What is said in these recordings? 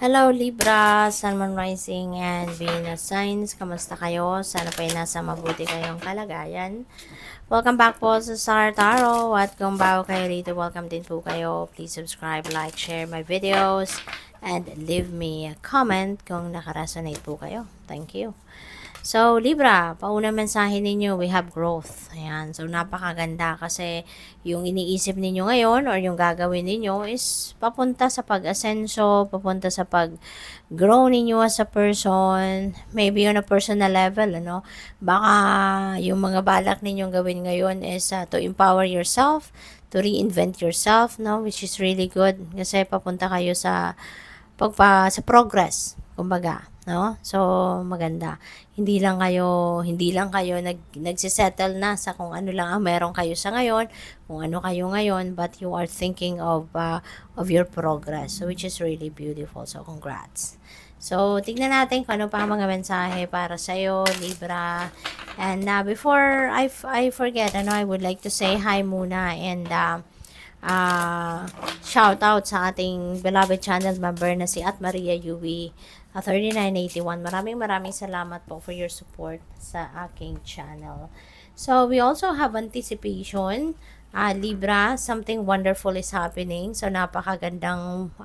Hello Libra, Sun, Moon, Rising, and Venus signs. Kamusta kayo? Sana po ay nasa mabuti kayong kalagayan. Welcome back po sa Star Tarot. At kung bago kayo rito, welcome din po kayo. Please subscribe, like, share my videos, and leave me a comment kung nakaresonate po kayo. Thank you. So, Libra, pauna mensahe ninyo, we have growth. Ayan. So, napakaganda kasi yung iniisip ninyo ngayon or yung gagawin ninyo is papunta sa pag-asenso, papunta sa pag-grow ninyo as a person, maybe on a personal level, ano. Baka yung mga balak ninyong gawin ngayon is to empower yourself, to reinvent yourself, no, which is really good kasi papunta kayo sa sa progress, kumbaga, no? So, maganda. Hindi lang kayo nagse-settle na sa kung ano lang ang meron kayo sa ngayon, kung ano kayo ngayon, but you are thinking of your progress, so which is really beautiful. So, congrats. So, tignan natin kung ano pa ang mga mensahe para sa iyo, Libra. And before I forget, I would like to say hi muna and shout out sa ating beloved channel member na si At Maria Yui 3981. Maraming salamat po for your support sa aking channel. So, we also have anticipation. Libra, something wonderful is happening. So, napakagandang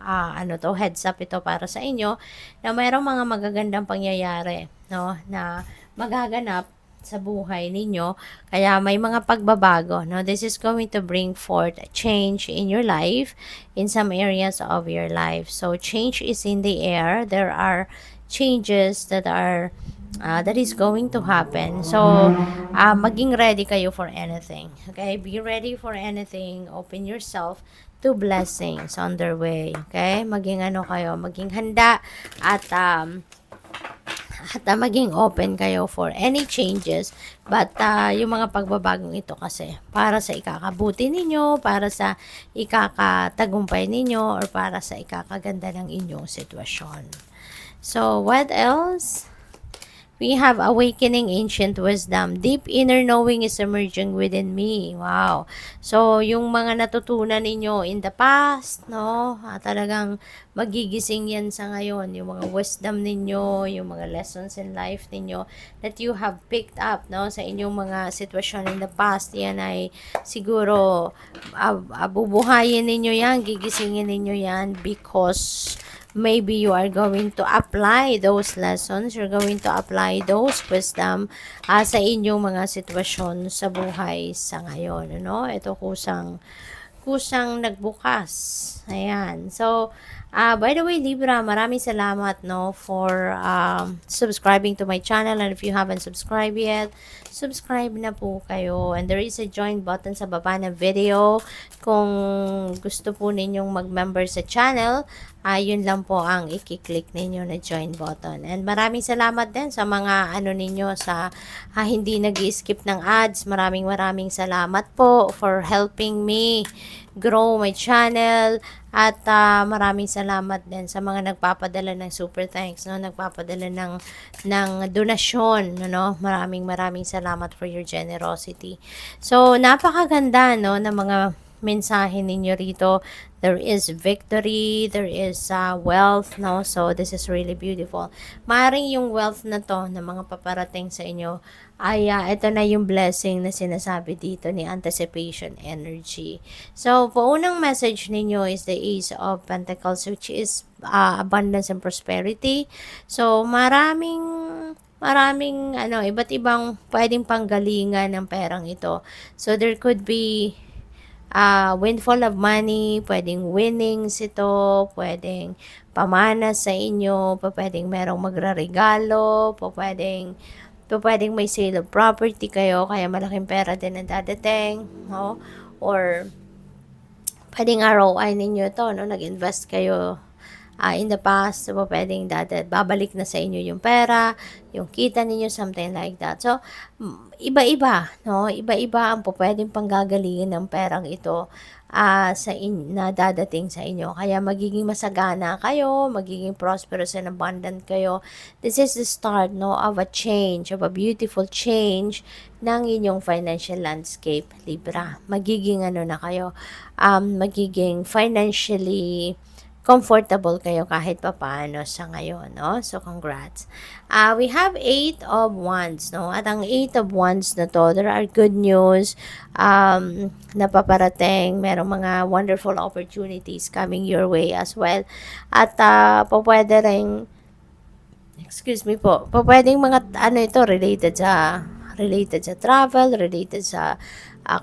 heads up ito para sa inyo na mayroong mga magagandang pangyayari, no, na magaganap sa buhay ninyo. Kaya may mga pagbabago, no? This is going to bring forth a change in your life, in some areas of your life. So, change is in the air. There are changes that is going to happen. So, maging ready kayo for anything. Okay? Be ready for anything. Open yourself to blessings on their way. Okay? Maging maging handa at maging open kayo for any changes. But yung mga pagbabagong ito kasi para sa ikakabuti ninyo, para sa ikakatagumpay ninyo, or para sa ikakaganda ng inyong sitwasyon. So, what else? We have awakening ancient wisdom. Deep inner knowing is emerging within me. Wow. So, yung mga natutunan ninyo in the past, no? Talagang magigising yan sa ngayon. Yung mga wisdom ninyo, yung mga lessons in life ninyo that you have picked up, no? Sa inyong mga sitwasyon in the past, yan ay siguro bubuhayin ninyo yan, gigisingin ninyo yan because maybe you are going to apply those lessons, you're going to apply those wisdom sa inyong mga sitwasyon sa buhay sa ngayon, ano? Ito kusang nagbukas. Ayan. So, by the way, Libra, maraming salamat, no, for subscribing to my channel. And if you haven't subscribed yet, subscribe na po kayo. And there is a join button sa baba ng video. Kung gusto po ninyong mag-member sa channel, yun lang po ang i-click ninyo na join button. And maraming salamat din sa mga ninyo sa hindi nag-skip ng ads. Maraming salamat po for helping me grow my channel. At maraming salamat din sa mga nagpapadala ng super thanks, no? Nagpapadala ng donasyon, no? Maraming salamat for your generosity. So, napakaganda, no, ng mga mensahe ninyo rito. There is victory, there is wealth, no? So, this is really beautiful. Maring yung wealth na to na mga paparating sa inyo ay ito na yung blessing na sinasabi dito ni anticipation energy. So, unang message ninyo is the Ace of Pentacles, which is abundance and prosperity. So, maraming iba't ibang pwedeng panggalingan ng perang ito. So, there could be windfall of money, pwedeng winnings ito, pwedeng pamana sa inyo, pwedeng merong magraregalo, pwedeng may sale of property kayo, kaya malaking pera din ang dadating, no? Or pwedeng ROI ninyo to, no? Nag-invest kayo in the past, so pwedeng babalik na sa inyo yung pera, yung kita ninyo, something like that. So, iba-iba, no? Iba-iba ang pwedeng panggagalingan ng perang ito na dadating sa inyo. Kaya magiging masagana kayo, magiging prosperous and abundant kayo. This is the start, no, of a change, of a beautiful change ng inyong financial landscape, Libra. Magiging na kayo, magiging financially comfortable kayo kahit papaano sa ngayon, no? So, congrats. We have 8 of Wands, no? At ang 8 of Wands na to, there are good news na paparating. Merong mga wonderful opportunities coming your way as well. At pwede rin, excuse me po, pwedeng mga ano ito, related sa travel, related sa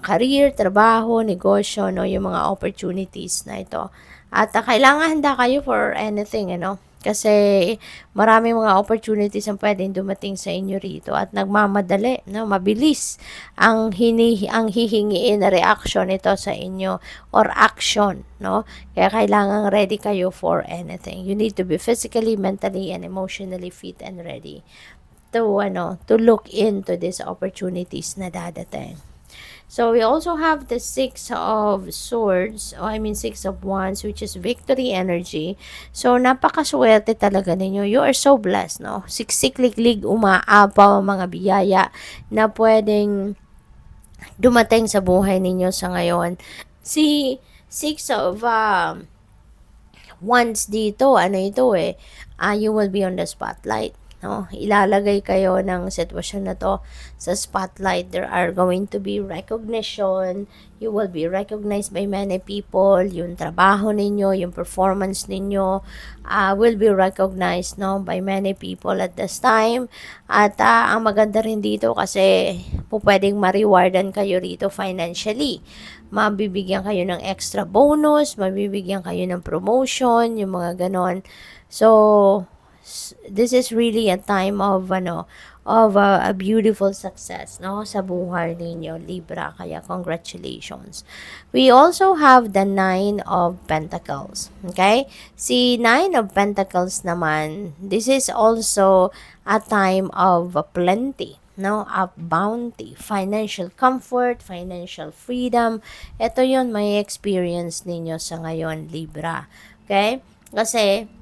career, trabaho, negosyo, no, yung mga opportunities na ito. At kailangan handa kayo for anything, ano, kasi maraming mga opportunities ang pwedeng dumating sa inyo rito at nagmamadali, no, mabilis ang hihingiin na reaction nito sa inyo or action, no? Kaya kailangan ready kayo for anything. You need to be physically, mentally, and emotionally fit and ready to look into these opportunities na dadating. So we also have the 6 of Swords, Six of Wands, which is victory energy. So napakaswerte talaga ninyo. You are so blessed, no? Siksikliklig umaapaw ang mga biyaya na pwedeng dumating sa buhay ninyo sa ngayon. Si 6 of Wands dito, ano ito you will be on the spotlight. No, ilalagay kayo ng sitwasyon na to sa spotlight. There are going to be recognition. You will be recognized by many people. Yung trabaho ninyo, yung performance ninyo will be recognized, no, by many people at this time. At ang maganda rin dito kasi pwedeng ma-rewardan kayo rito financially. Mabibigyan kayo ng extra bonus, mabibigyan kayo ng promotion, yung mga ganon. So, this is really a time of a beautiful success, no, sa buhay ninyo, Libra. Kaya congratulations. We also have the 9 of Pentacles. Okay? Si 9 of Pentacles naman, this is also a time of plenty, no, of bounty, financial comfort, financial freedom. Ito yon may experience ninyo sa ngayon, Libra. Okay? Kasi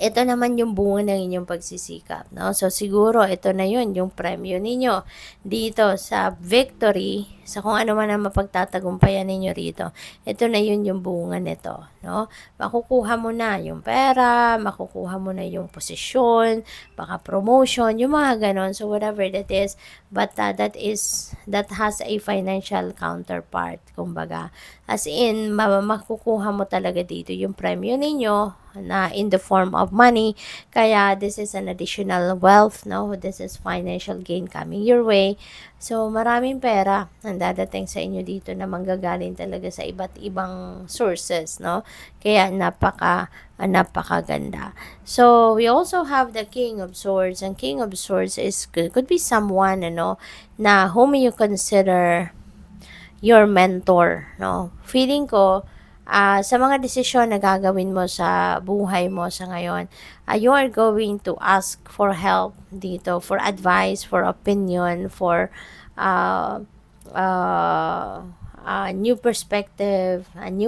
ito naman yung bunga ng inyong pagsisikap, no? So, siguro, ito na yun, yung premyo ninyo dito sa victory, sa kung ano man ang mapagtatagumpayan ninyo rito. Ito na yun yung bunga nito, no? Makukuha mo na yung pera, makukuha mo na yung posisyon, baka promotion, yung mga ganon. So, whatever that is, but that has a financial counterpart, kumbaga. As in, makukuha mo talaga dito yung premyo ninyo, na in the form of money. Kaya this is an additional wealth, no? This is financial gain coming your way. So maraming pera ang dadating sa inyo dito na manggagaling talaga sa iba't ibang sources, no? Kaya napakaganda. So we also have the King of Swords, and King of Swords could be someone, na whom you consider your mentor, no? Feeling ko sa mga desisyon na gagawin mo sa buhay mo sa ngayon, you are going to ask for help dito, for advice, for opinion, for new perspective, an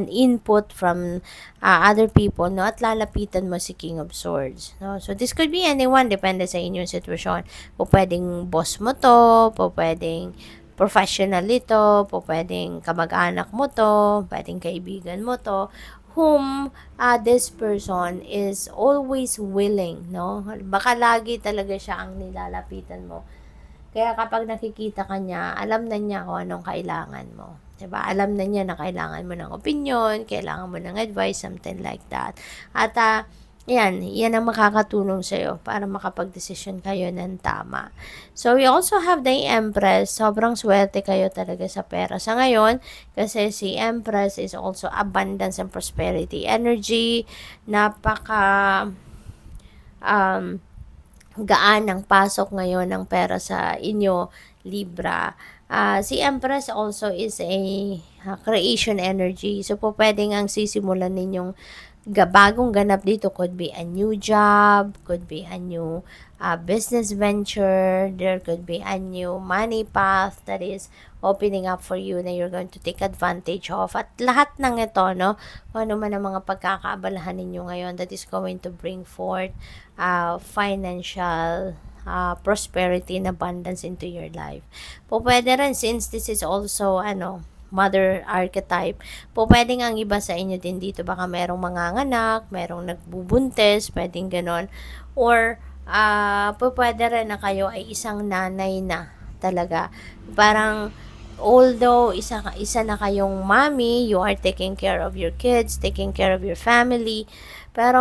input from other people, no? At lalapitan mo si King of Swords, no? So this could be anyone, depende sa inyong sitwasyon. Po pwedeng boss mo to, po pwedeng professional ito, po pwedeng kamag-anak mo to, pwedeng kaibigan mo to, whom this person is always willing, no? Baka lagi talaga siya ang nilalapitan mo. Kaya kapag nakikita ka niya, alam na niya kung anong kailangan mo. Diba? Alam na niya na kailangan mo ng opinion, kailangan mo ng advice, something like that. At yan ang makakatulong sa'yo para makapag-desisyon kayo ng tama. So, we also have the Empress. Sobrang swerte kayo talaga sa pera sa ngayon kasi si Empress is also abundance and prosperity energy. Napaka gaan ng pasok ngayon ng pera sa inyo, Libra. Si Empress also is a creation energy. So, po pwedeng ang sisimulan ninyong bagong ganap dito, could be a new job, could be a new business venture, there could be a new money path that is opening up for you na you're going to take advantage of. At lahat ng ito, no, kung ano man ang mga pagkakaabalahan ninyo ngayon that is going to bring forth financial prosperity and abundance into your life. Po pwede rin, since this is also mother archetype, po pwedeng ang iba sa inyo din dito, baka merong manganganak, merong nagbubuntis, pwedeng ganon, or po pwede rin na kayo ay isang nanay na talaga. Parang although isa na kayong mommy, you are taking care of your kids, taking care of your family, pero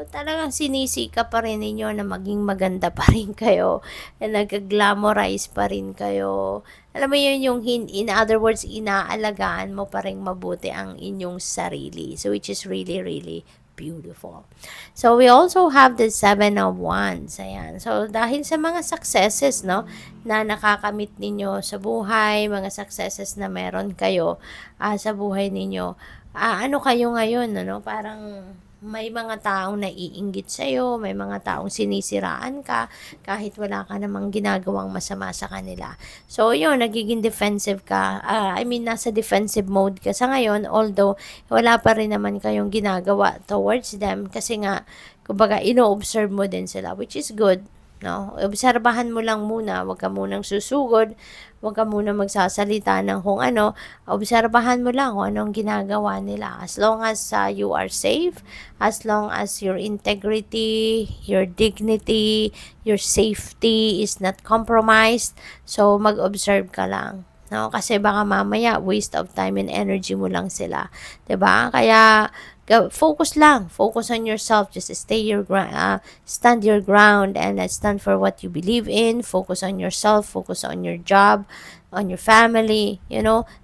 talagang sinisika pa rin ninyo na maging maganda pa rin kayo, na nag-glamorize pa rin kayo. Alam mo yun, yung in other words, inaalagaan mo pa rin mabuti ang inyong sarili. So which is really, really beautiful. So we also have the 7 of Wands. Ayan. So dahil sa mga successes, no, na nakakamit ninyo sa buhay, mga successes na meron kayo sa buhay ninyo, ano kayo ngayon, ano, parang may mga taong naiinggit sa'yo, may mga taong sinisiraan ka, kahit wala ka namang ginagawang masama sa kanila. So, yun, nagiging defensive ka. Nasa defensive mode ka sa ngayon, although wala pa rin naman kayong ginagawa towards them, kasi nga, kumbaga, ino-observe mo din sila, which is good. No? Obserbahan mo lang muna, wag ka munang susugod, wag ka munang magsasalita ng kung ano, obserbahan mo lang kung anong ginagawa nila. As long as you are safe, as long as your integrity, your dignity, your safety is not compromised, so mag-observe ka lang. No? Kasi baka mamaya waste of time and energy mo lang sila. 'Di ba? Kaya focus lang. Focus on yourself. Just stand your ground and stand for what you believe in. Focus on yourself. Focus on your job, on your family.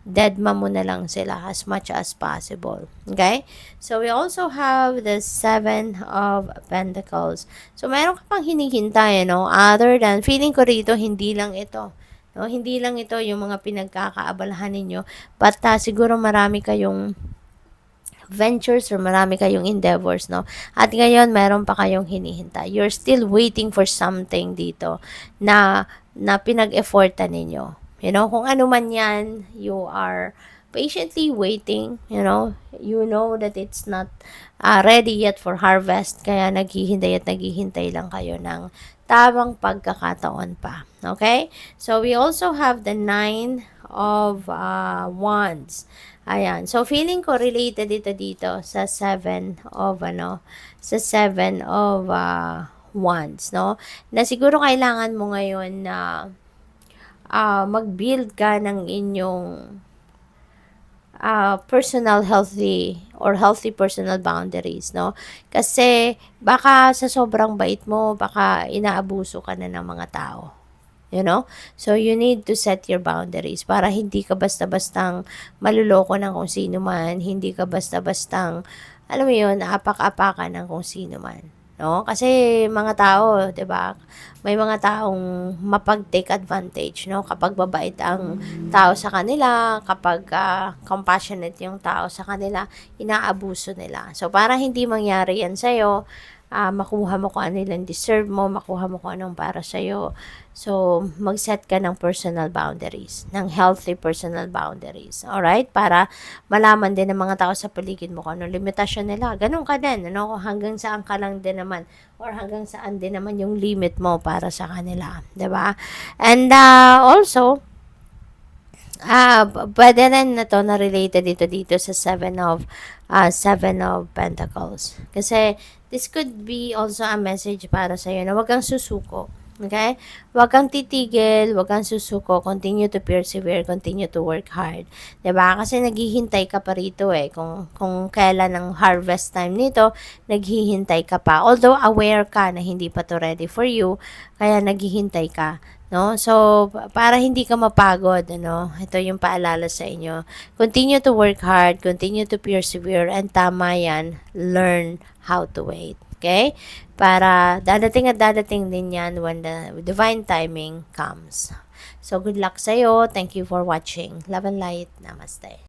Deadma mo na lang sila as much as possible. Okay? So, we also have the 7 of Pentacles. So, meron ka pang hinihintay, other than, feeling ko rito, hindi lang ito. No, hindi lang ito yung mga pinagkakaabalahan ninyo, but siguro marami kayong ventures or marami kayong endeavors, no? At ngayon, meron pa kayong hinihintay. You're still waiting for something dito na pinag-effortan ninyo. Kung ano man yan, you are patiently waiting, you know that it's not ready yet for harvest, kaya naghihintay lang kayo ng tamang pagkakataon pa. Okay? So, we also have the 9 of Wands. Ayan. So, feeling ko related ito dito sa 7 of Wands, no? Na siguro kailangan mo ngayon na mag-build ka ng inyong personal healthy personal boundaries, no? Kasi baka sa sobrang bait mo, baka inaabuso ka na ng mga tao. So you need to set your boundaries para hindi ka basta-bastang maluloko ng kung sino man, hindi ka basta-bastang, alam mo yun, apak-apakan ng kung sino man. No? Kasi mga tao, 'di ba? May mga taong mapag-take advantage, no? Kapag babait ang tao sa kanila, kapag compassionate yung tao sa kanila, inaabuso nila. So para hindi mangyari 'yan sa iyo, makuha mo kung ano yung deserve mo, makuha mo kung anong para sa'yo. So, mag-set ka ng personal boundaries, ng healthy personal boundaries. Alright? Para malaman din ng mga tao sa paligid mo kung anong limitasyon nila. Ganun ka din, hanggang saan ka lang din naman, or hanggang saan din naman yung limit mo para sa kanila. 'Di ba? And also, pwede rin na to na related dito sa 7 of Pentacles. Kasi this could be also a message para sa iyo na huwag kang susuko. Okay? Huwag kang titigil, huwag kang susuko, continue to persevere, continue to work hard. 'Di ba? Kasi naghihintay ka pa rito kung kailan ang harvest time nito, naghihintay ka pa. Although aware ka na hindi pa to ready for you, kaya naghihintay ka. No? So, para hindi ka mapagod, ito yung paalala sa inyo. Continue to work hard, continue to persevere, and tama yan, learn how to wait. Okay? Para dadating din yan when the divine timing comes. So, good luck sa'yo. Thank you for watching. Love and light. Namaste.